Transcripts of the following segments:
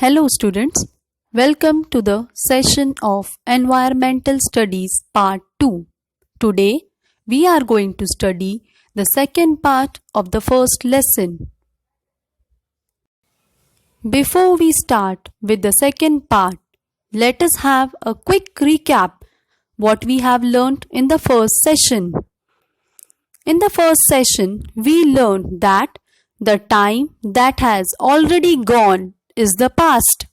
Hello students, welcome to the session of Environmental Studies Part 2. Today we are going to study the second part of the first lesson. Before we start with the second part, let us have a quick recap what we have learned in the first session. In the first session, we learned that the time that has already gone is the past.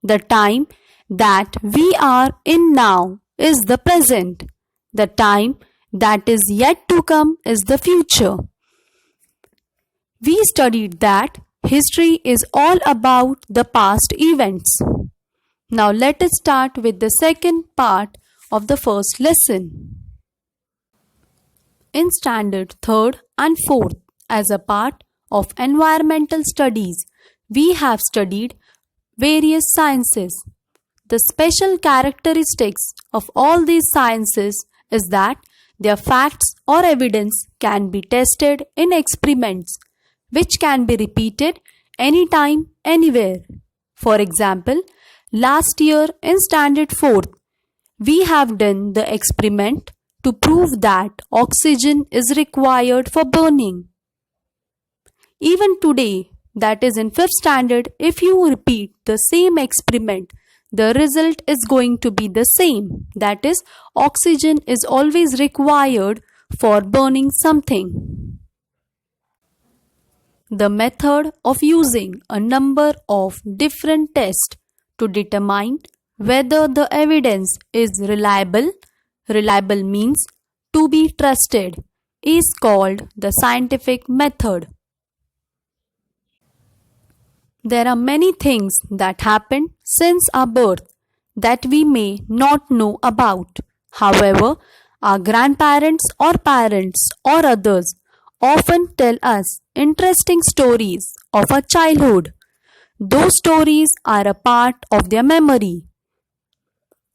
The time that we are in now is the present. The time that is yet to come is the future. We studied that history is all about the past events. Now let us start with the second part of the first lesson. In standard 3rd and 4th, as a part of environmental studies, we have studied various sciences. The special characteristics of all these sciences is that their facts or evidence can be tested in experiments which can be repeated anytime, anywhere. For example, last year in standard 4th, we have done the experiment to prove that oxygen is required for burning. Even today, that is in 5th standard, if you repeat the same experiment, the result is going to be the same. That is, oxygen is always required for burning something. The method of using a number of different tests to determine whether the evidence is reliable means to be trusted, is called the scientific method. There are many things that happened since our birth that we may not know about. However, our grandparents or parents or others often tell us interesting stories of our childhood. Those stories are a part of their memory.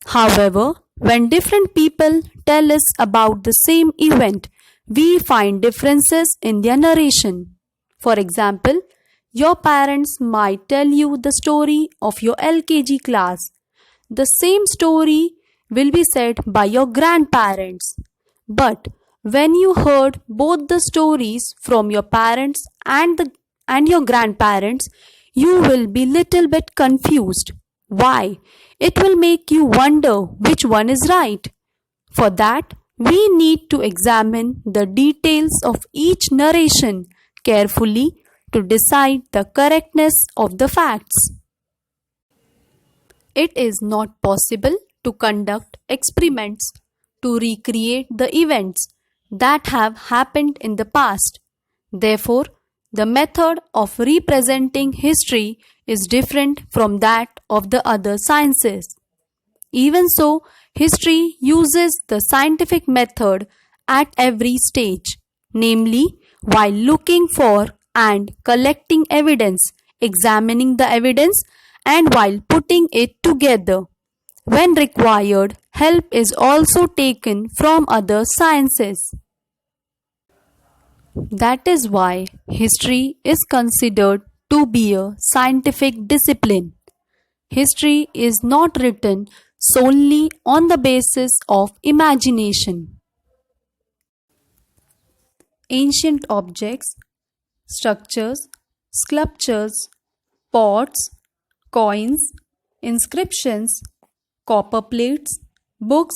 However, when different people tell us about the same event, we find differences in their narration. For example, your parents might tell you the story of your LKG class. The same story will be said by your grandparents. But when you heard both the stories from your parents and your grandparents, you will be little bit confused. Why? It will make you wonder which one is right. For that, we need to examine the details of each narration carefully to decide the correctness of the facts. It is not possible to conduct experiments to recreate the events that have happened in the past. Therefore, the method of representing history is different from that of the other sciences. Even so, history uses the scientific method at every stage, namely while looking for and collecting evidence, examining the evidence, and while putting it together. When required, help is also taken from other sciences. That is why history is considered to be a scientific discipline. History is not written solely on the basis of imagination. Ancient objects, structures, sculptures, pots, coins, inscriptions, copper plates, books,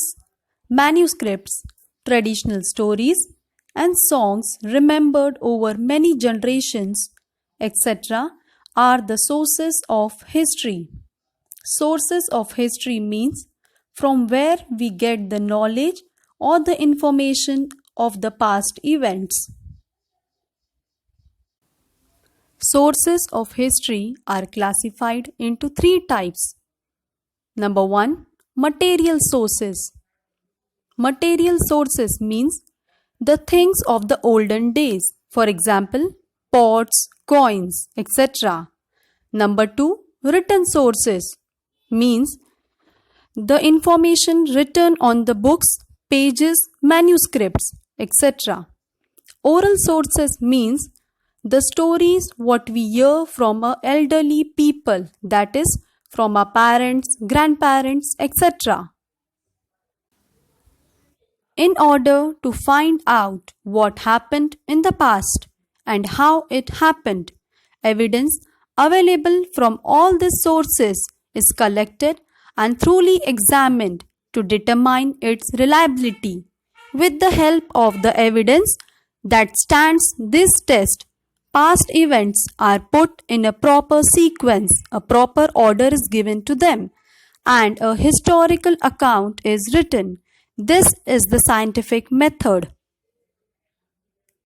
manuscripts, traditional stories, and songs remembered over many generations, etc., are the sources of history. Sources of history means from where we get the knowledge or the information of the past events. Sources of history are classified into 3 types. Number 1. Material sources. Material sources means the things of the olden days, for example, pots, coins, etc. Number 2. Written sources means the information written on the books, pages, manuscripts, etc. Oral sources means The stories what we hear from our elderly people, that is, from our parents, grandparents, etc. In order to find out what happened in the past and how it happened, evidence available from all these sources is collected and thoroughly examined to determine its reliability. With the help of the evidence that stands this test, past events are put in a proper sequence, a proper order is given to them, and a historical account is written. This is the scientific method.